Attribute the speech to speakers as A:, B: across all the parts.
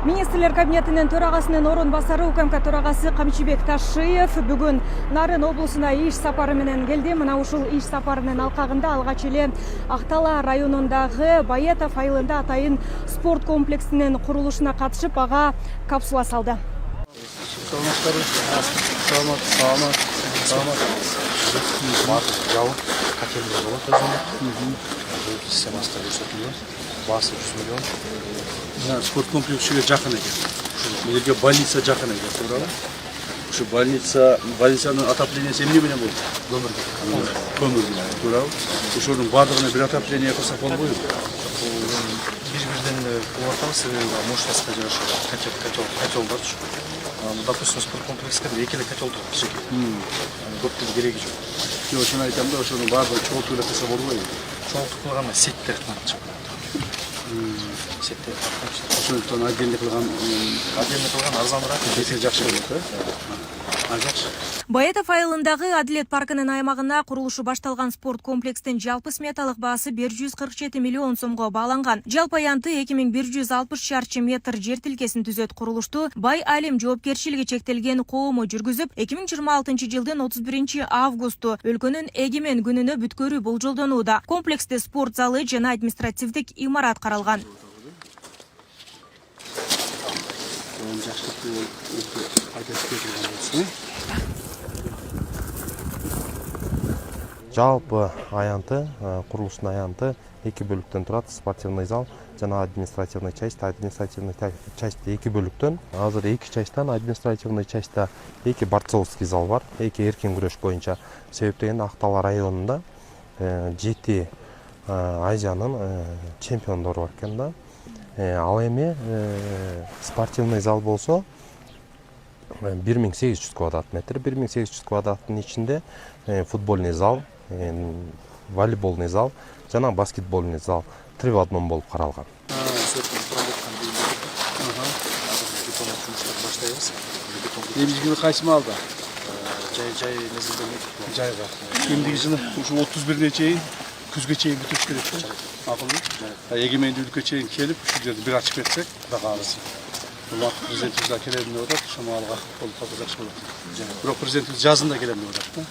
A: Министрлер кабинетинин төрагасынын орун басары УКМК төрагасы Камчыбек Ташиев бүгүн Нарын облусуна иш сапары менен келди. Мына ушул иш сапарынын алкагында алгач эле Актала районундагы Баетов айылында атайын спорт комплексинин курулушуна катышып, ага капсула салды.
B: Спорт комплексиге жакын экен. Элге больница жакын экен, туурабы? Ушу больницанын отоплениеси эмне менен болду? Көмүр менен, туурабы? Ошонун бардыгына бир отопление кылсак болбойбу?
C: Бир-бирден кубатабыз, себеби мощностька жараша котел бар. Допустим, спорт комплекске экеле котел туруп кичике. Көптүн кереги жок.
B: Ошону айтам да, ошонун бардыгын чогултуп эле кылса болбойбу?
C: Чоңтук кылганда сеттер чыгат. Сеттер.
B: Ошондон отдельно кылган
C: арзаныраак,
B: кесе жакшы болот,
C: жакшы.
A: Баетов айылындагы Адилет паркынын аймагына курулушу башталган спорт комплекстин жалпы сметалык баасы 147 миллион сомго бааланган. Жалпы аянты 2160 чарчы метр жер тилкесин түзөт. Курулушту Бай Алим жоопкерчилиги чектелген коому жүргүзүп, 2026 жылдын 31 августу өлкөнүн эгемен күнүнө бүткөрүү болжолдонууда. Комплексте спорт залы жана административдик имарат каралган.
D: Жалпы аянты, курулуштун аянты 2 бөлүктөн турат. Спортивный зал жана административный часть. Административный часть 2 бөлүктөн. Азыр 2 частьтан административный частьта 2 борцовский зал бар. 2 эркин күрөш боюнча. Себеп деген Актала районунда 7 Азиянын чемпиондору бар экен да. Ал эми спортивный зал болсо 1800 квадрат метр. 1800 квадраттын ичинде футбольный зал, волейболный зал жана баскетбольный зал 3 в 1 болуп каралган.
B: Эмне кайсы маалда?
C: Жай мезгилде
B: Жайга. Эмдиги жылы ушу 31-не чейин күзгө чейин бүтүш керек да. Акылды. Эгемендүүлүккө чейин келип, ушу жерди бир ачып кетсек, Кудай кааласа. Бул президентибиз да келем деп атат, шамалга болуп калса жакшы болот. Бирок президентибиз жазында келем деп атат да.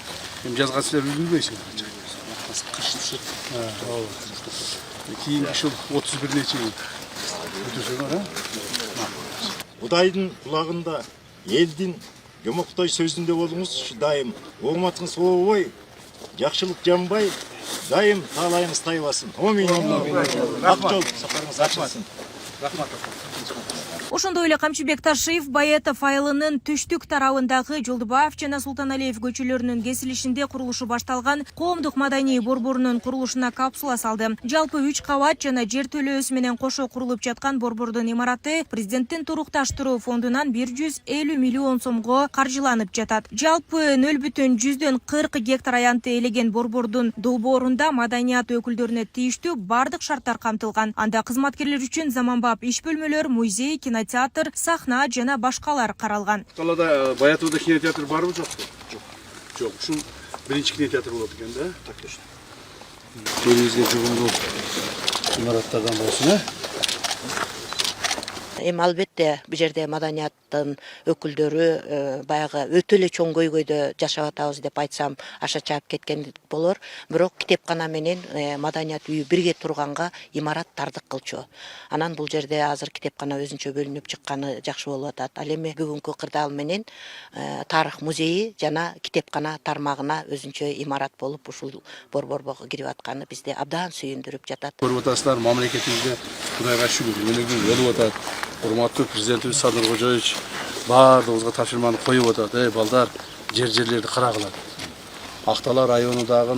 B: Эми жазга силер үлгүрбөйсүңөр.
C: кыш түшөт.
B: Кийинки ушул 31-не чейин бүтүрсөңөр,
E: Кудайдын кулагында элдин жомоктой сөзүндө болуңуз, дайым ооматыңыз ообой, жакшылык жанбай, дайым таалайыңыз тайбасын. Амин. Ак жол сапарыңыз ачылсын.
B: Рахмат.
A: Ошондой эле Камчыбек Ташиев Баетов айылынын түштүк тарабындагы Жолдубаев жана Султаналиев көчөлөрүнүн кесилишинде курулушу башталган коомдук маданий борборунун курулушуна капсула салды. Жалпы 3 кабат жана жер төлөөсү менен кошо курулуп жаткан борбордун имараты президенттин турукташтыруу фондунан 150 миллион сомго каржыланып жатат. Жалпы 0,40 гектар аянты элеген борбордун долбоорунда маданият өкүлдөрүнө тийиштүү бардык шарттар камтылган. Анда кызматкерлер үчүн заманбап иш бөлмөлөр, музей, кинотеатр, сахна жана башкалар каралган.
B: Талада Баятовда кинотеатр барбы жокпу? Жок. Ушул биринчи кинотеатр болот экен да? Так точно. Элибизге жугумдуу имараттардан болсун,
F: Эми албетте бул жерде маданияттын өкүлдөрү баягы өтө эле чоң көйгөйдө жашап атабыз деп айтсам аша чаап кеткен болор. Бирок китепкана менен маданият үйү бирге турганга имарат тардык кылчу. Анан бул жерде азыр китепкана өзүнчө бөлүнүп чыкканы жакшы болуп атат. Ал эми бүгүнкү кырдаал менен тарых музейи жана китепкана тармагына өзүнчө имарат болуп ушул борборго кирип атканы бизди абдан сүйүндүрүп жатат.
B: Көрүп атасыздар, мамлекетибизде Кудайга шүгүр, өнүгүү болуп атат. Урматтуу президентибиз Садыр Кожоевич баардыгыбызга тапшырманы коюп атат. Балдар, жерлерди карагыла. Актала районундагы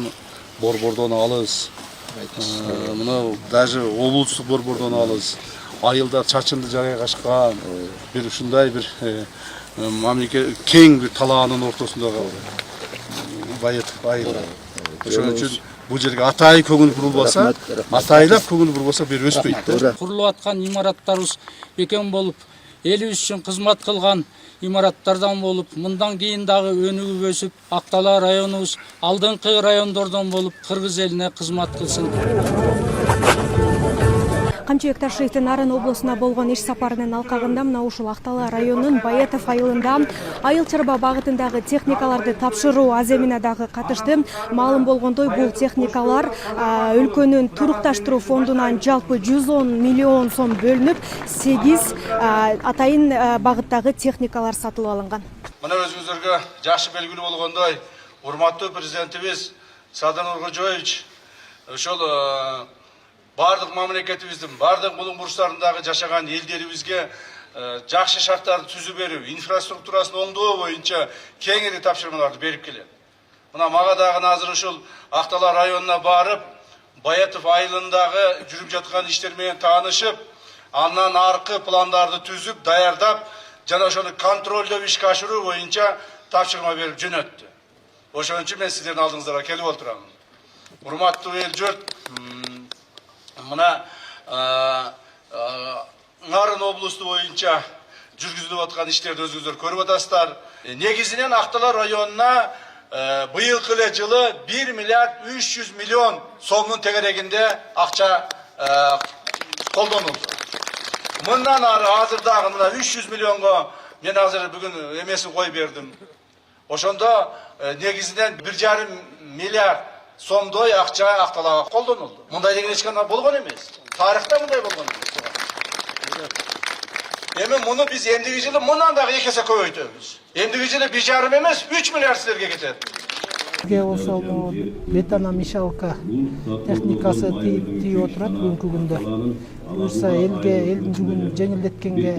B: борбордон алыс. Мына даже облустук борбордон алыс. Айылдар чачынды жайгашкан. Бир ушундай бир мамлекет кең бир талаанын ортосундагы Баетов айылы. Ошон үчүн бул жерге атайын көңүл бурулбаса, атайлап көңүл бурбаса бир өспөйт.
G: Курулуп аткан имараттарыбыз бекем болуп, элибиз үчүн кызмат кылган имараттардан болуп, мындан кийин дагы өнүгүп өсүп, Актала районубуз алдыңкы райондордон болуп, кыргыз элине кызмат кылсын.
A: Камчыбек Ташиевдин Нарын облусуна болгон иш сапарынын алкагында мына ушул Актала районунун Баетов айылында айыл чарба багытындагы техникаларды тапшыруу аземине дагы катышты. Маалым болгондой, бул техникалар өлкөнүн турукташтыруу фондунан жалпы 110 миллион сом бөлүнүп, 8 атайын багыттагы техникалар сатылып алынган.
B: Мына өзүңүздөргө жакшы белгилүү болгондой, урматтуу президентибиз Садыр Нуркожоевич ошол бардык мамлекетибиздин бардык булуң бурчтарындагы жашаган элдерибизге жакшы шарттарды түзүп берүү, инфраструктурасын оңдоо боюнча кеңири тапшырмаларды берип келет. Мына мага дагы азыр ушул Актала районуна барып, Баетов айылындагы жүрүп жаткан иштер менен таанышып, андан аркы пландарды түзүп, даярдап, жана ошону контролдоп ишке ашыруу боюнча тапшырма берип жөнөттү. Ошон үчүн мен сиздердин алдыңыздарга келип отурам. Урматтуу эл журт, мына Нарын облусу боюнча жүргүзүлүп аткан иштерди өзүңүздөр көрүп атасыздар. Негизинен Актала районуна быйылкы эле жылы 1 миллиард 300 миллион сомдун тегерегинде акча колдонулду. Мындан ары азыр дагы мына 300 миллионго мен азыр бүгүн эмесин коюп бердим. Ошондо негизинен 1,5 миллиард сомдой акча Акталага колдонулду. Мындай деген эч кандай болгон эмес. Тарыхта мындай болгон эмес. Эми муну биз эмдиги жылы мындан дагы 2 эсе көбөйтөбүз. Эмдиги жылы 1,5 эмес 3 миллиард силерге кетет.
H: Ошол бетономешалка техникасы тийип отурат бүгүнкү күндө. Буюрса элдин жүгүн жеңилдеткенге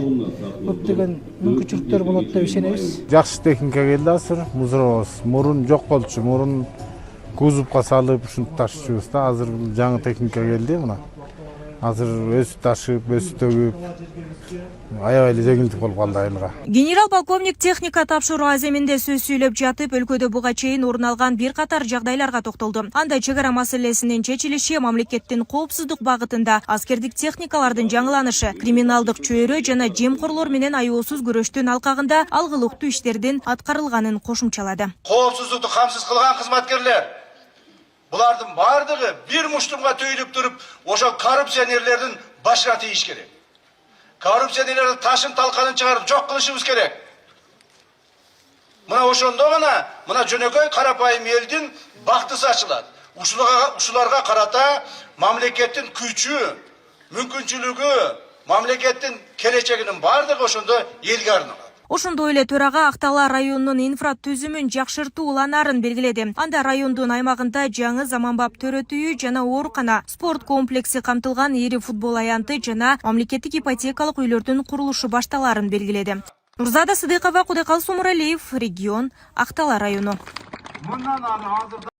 H: көптөгөн мүмкүнчүлүктөр болот деп ишенебиз.
I: Жакшы техника келди азыр, музыробуз. Мурун жок болчу, мурун кузовко салып ушинтип ташычубуз да, азыр жаңы техника келди мына. Азыр өсүп ташып, өсүп төгүп, аябай эле жеңилдик болуп калды айылга.
A: Генерал полковник техника тапшыруу аземинде сөз сүйлөп жатып, өлкөдө буга чейин орун алган бир катар жагдайларга токтолду. Анда чек ара маселесинин чечилиши, мамлекеттин коопсуздук багытында аскердик техникалардын жаңыланышы, криминалдык чөйрө жана жемкорлор менен аюусуз күрөштүн алкагында алгылыктуу иштердин аткарылганын кошумчалады.
B: Коопсуздукту камсыз кылган кызматкерлер булардын бардыгы бир муштумга төйлүп туруп, ошол коррупционерлердин башына тийиш керек. Коррупционерлердин ташын талканын чыгарып жок кылышыбыз керек. Мына ошондо гана мына жөнөкөй карапайым элдин бактысы ачылат. Ушуларга карата мамлекеттин күчү, мүмкүнчүлүгү, мамлекеттин келечегинин бардыгы ошондо элге арналат.
A: Ошондой эле төрага Актала районунун инфра түзүмүн жакшыртуу уланарын белгиледи. Анда райондун аймагында жаңы заманбап төрөтүү жана оорукана, спорт комплекси камтылган ири футбол аянты жана мамлекеттик ипотекалык үйлөрдүн курулушу башталарын белгиледи. Нурзада Сыдыкова, Кудайкалыс Умуралиев, регион, Актала району.